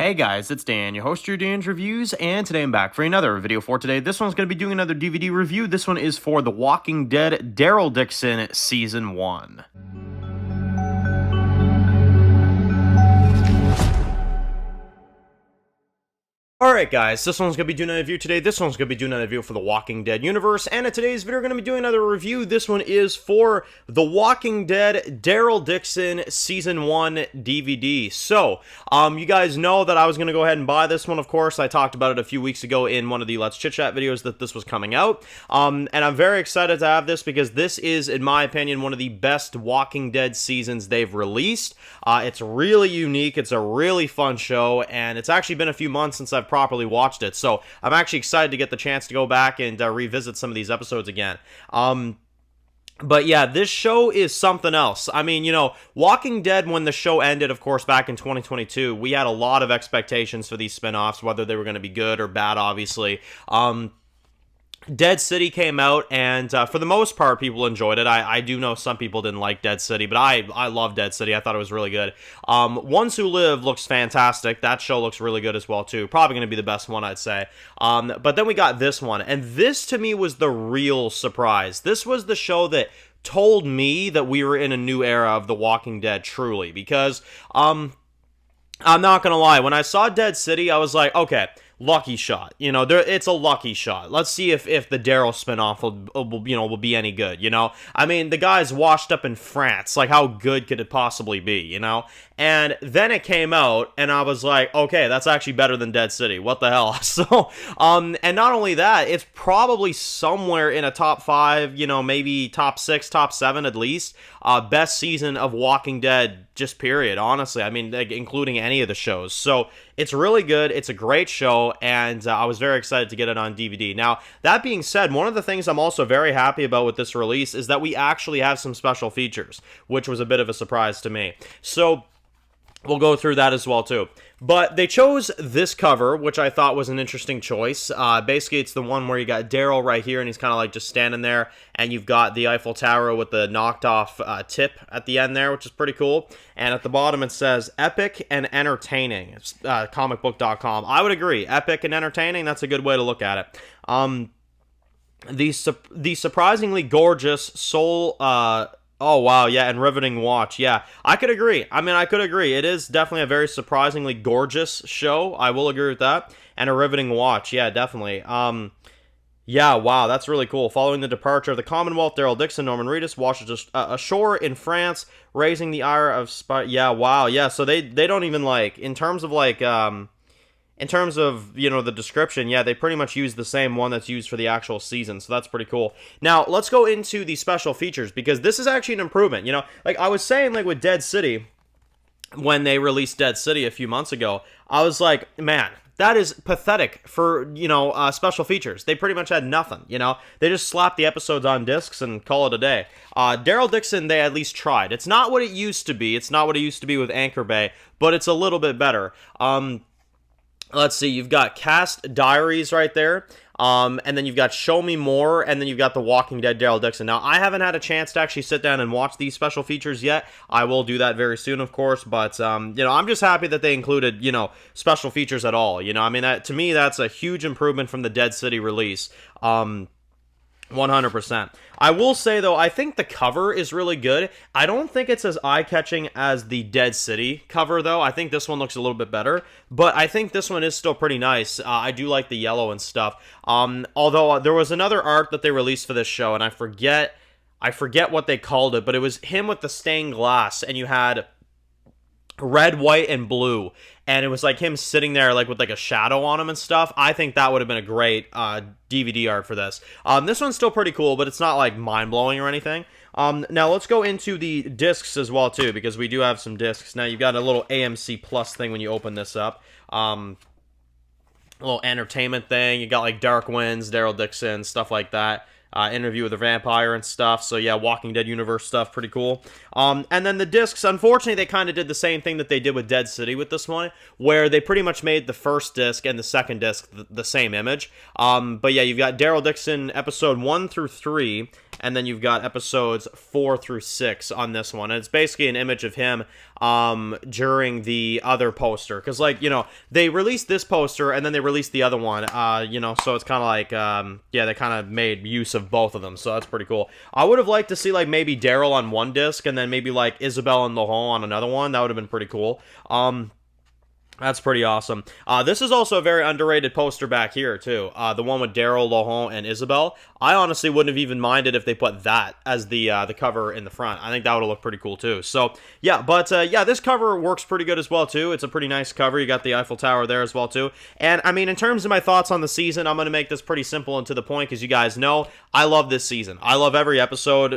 Hey guys, it's Dan, your host, your Dan's Reviews, and today I'm back for another video for today. This one's going to be doing another DVD review. This one is for The Walking Dead Daryl Dixon Season 1. Alright guys, this one's going to be doing a review today. This one's going to be doing a review for The Walking Dead universe, and in today's video we're going to be doing another review. This one is for The Walking Dead Daryl Dixon Season 1 DVD. So, you guys know that I was going to go ahead and buy this one, of course. I talked about it a few weeks ago in one of the Let's Chit Chat videos that this was coming out. And I'm very excited to have this because this is, in my opinion, one of the best Walking Dead seasons they've released. It's really unique, it's a really fun show, and it's actually been a few months since I've properly watched it, so I'm actually excited to get the chance to go back and revisit some of these episodes again. But yeah, this show is something else. I mean, you know, Walking Dead, when the show ended, of course, back in 2022, we had a lot of expectations for these spin-offs, whether they were going to be good or bad, obviously. Dead City came out, and for the most part, people enjoyed it. I do know some people didn't like Dead City, but I love Dead City. I thought it was really good. Ones Who Live looks fantastic. That show looks really good as well, too. Probably going to be the best one, I'd say. But then we got this one, and this, to me, was the real surprise. This was the show that told me that we were in a new era of The Walking Dead, truly, because, I'm not going to lie, when I saw Dead City, I was like, okay, lucky shot. You know, it's a lucky shot. Let's see if the Daryl spinoff will be any good, you know? I mean, the guy's washed up in France. Like, how good could it possibly be, you know? And then it came out, and I was like, okay, that's actually better than Dead City. What the hell? So, and not only that, it's probably somewhere in a top 5, you know, maybe top 6, top 7 at least, best season of Walking Dead, just period, honestly. I mean, like, including any of the shows. So, it's really good. It's a great show, and I was very excited to get it on DVD. Now, that being said, one of the things I'm also very happy about with this release is that we actually have some special features, which was a bit of a surprise to me. So, we'll go through that as well, too. But they chose this cover, which I thought was an interesting choice. Basically, it's the one where you got Daryl right here, and he's kind of like just standing there, and you've got the Eiffel Tower with the knocked-off tip at the end there, which is pretty cool. And at the bottom, it says, epic and entertaining. It's comicbook.com. I would agree. Epic and entertaining, that's a good way to look at it. The surprisingly gorgeous soul... Oh, wow, yeah, and riveting watch, yeah. I could agree. I mean, I could agree. It is definitely a very surprisingly gorgeous show. I will agree with that. And a riveting watch, yeah, definitely. Yeah, wow, that's really cool. Following the departure of the Commonwealth, Daryl Dixon, Norman Reedus, washes ashore in France, raising the ire of... Yeah, wow, yeah, so they don't even, like, in terms of, like, in terms of, you know, the description, yeah, they pretty much use the same one that's used for the actual season, so that's pretty cool. Now, let's go into the special features, because this is actually an improvement, you know? Like, I was saying, like, with Dead City, when they released Dead City a few months ago, I was like, man, that is pathetic for, you know, special features. They pretty much had nothing, you know? They just slapped the episodes on discs and call it a day. Daryl Dixon, they at least tried. It's not what it used to be. It's not what it used to be with Anchor Bay, but it's a little bit better. Let's see, you've got Cast Diaries right there, and then you've got Show Me More, and then you've got The Walking Dead Daryl Dixon. Now, I haven't had a chance to actually sit down and watch these special features yet. I will do that very soon, of course, but, you know, I'm just happy that they included, you know, special features at all, you know? I mean, to me, that's a huge improvement from the Dead City release. 100%. I will say, though, I think the cover is really good. I don't think it's as eye-catching as the Dead City cover, though. I think this one looks a little bit better, but I think this one is still pretty nice. I do like the yellow and stuff. Although there was another art that they released for this show, and I forget what they called it, but it was him with the stained glass, and you had red, white, and blue, and it was like him sitting there like with like a shadow on him and stuff. I think that would have been a great DVD art for this. This one's still pretty cool, but it's not like mind-blowing or anything. Now let's go into the discs as well too, because we do have some discs. Now you've got a little AMC Plus thing when you open this up. A little entertainment thing. You got like Dark Winds, Daryl Dixon, stuff like that. Interview with the Vampire and stuff. So yeah, Walking Dead universe stuff, pretty cool. And then the discs, unfortunately, they kind of did the same thing that they did with Dead City with this one, where they pretty much made the first disc and the second disc the same image. But yeah, you've got Daryl Dixon episode 1 through 3, and then you've got episodes 4 through 6 on this one. And it's basically an image of him during the other poster, because, like, you know, they released this poster and then they released the other one, you know, so it's kind of like, yeah, they kind of made use of both of them, so that's pretty cool. I would have liked to see, like, maybe Daryl on one disc and then maybe, like, Isabel and Laurent on another one. That would have been pretty cool. That's pretty awesome. This is also a very underrated poster back here, too. The one with Daryl, Laurent, and Isabel. I honestly wouldn't have even minded if they put that as the cover in the front. I think that would have looked pretty cool, too. So, yeah, but, yeah, this cover works pretty good as well, too. It's a pretty nice cover. You got the Eiffel Tower there as well, too. And, I mean, in terms of my thoughts on the season, I'm going to make this pretty simple and to the point, because you guys know I love this season. I love every episode,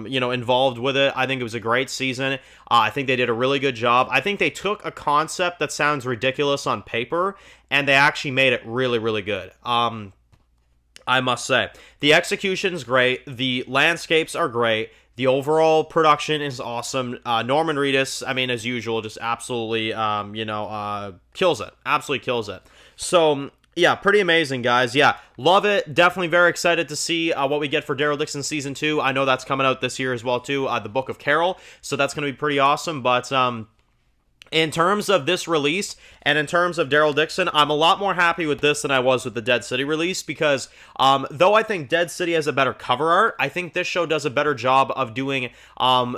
you know, involved with it. I think it was a great season. I think they did a really good job. I think they took a concept that sounds ridiculous on paper, and they actually made it really, really good. I must say. The execution's great. The landscapes are great. The overall production is awesome. Norman Reedus, I mean, as usual, just absolutely, you know, kills it. Absolutely kills it. So, yeah, pretty amazing, guys. Yeah, love it. Definitely very excited to see what we get for Daryl Dixon Season 2. I know that's coming out this year as well, too, the Book of Carol. So that's going to be pretty awesome. But, in terms of this release, and in terms of Daryl Dixon, I'm a lot more happy with this than I was with the Dead City release, because though I think Dead City has a better cover art, I think this show does a better job of doing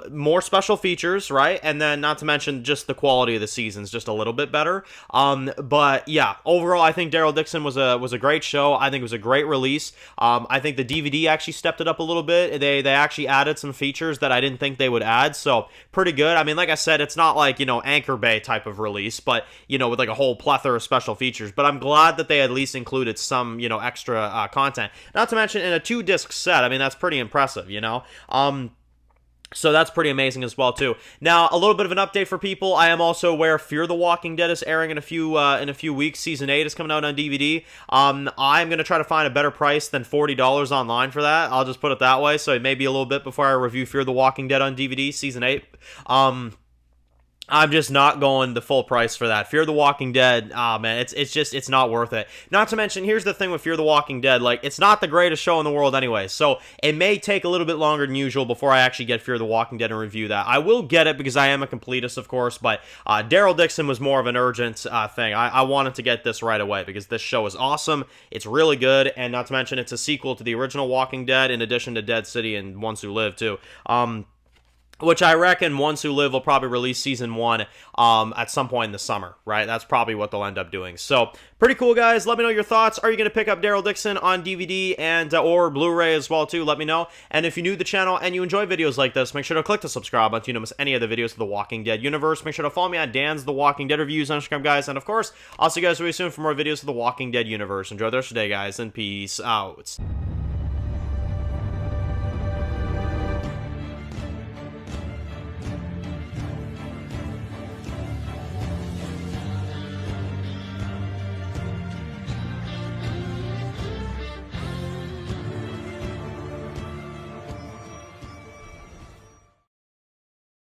more special features, right? And then, not to mention, just the quality of the season's just a little bit better. But yeah, overall, I think Daryl Dixon was a great show. I think it was a great release. I think the DVD actually stepped it up a little bit. They actually added some features that I didn't think they would add, so pretty good. I mean, like I said, it's not like, you know, Anchor Bay type of release, but, you know, with like a whole plethora of special features. But I'm glad that they at least included some, you know, extra content. Not to mention in a 2-disc set. I mean, that's pretty impressive, you know. So that's pretty amazing as well, too. Now, a little bit of an update for people. I am also aware Fear the Walking Dead is airing in a few weeks. Season 8 is coming out on DVD. I'm going to try to find a better price than $40 online for that. I'll just put it that way. So it may be a little bit before I review Fear the Walking Dead on DVD, Season 8. I'm just not going the full price for that. Fear the Walking Dead, man, it's not worth it. Not to mention, here's the thing with Fear the Walking Dead, like, it's not the greatest show in the world anyway, so it may take a little bit longer than usual before I actually get Fear the Walking Dead and review that. I will get it because I am a completist, of course, but Daryl Dixon was more of an urgent thing. I wanted to get this right away because this show is awesome, it's really good, and not to mention, it's a sequel to the original Walking Dead, in addition to Dead City and Ones Who Live, too. Which I reckon Ones Who Live will probably release Season 1 at some point in the summer, right? That's probably what they'll end up doing. So, pretty cool, guys. Let me know your thoughts. Are you going to pick up Daryl Dixon on DVD and or Blu-ray as well, too? Let me know. And if you're new to the channel and you enjoy videos like this, make sure to click the subscribe button so you don't miss any of the videos of the Walking Dead universe. Make sure to follow me on Dan's The Walking Dead Reviews on Instagram, guys. And, of course, I'll see you guys really soon for more videos of the Walking Dead universe. Enjoy the rest of the day, guys, and peace out.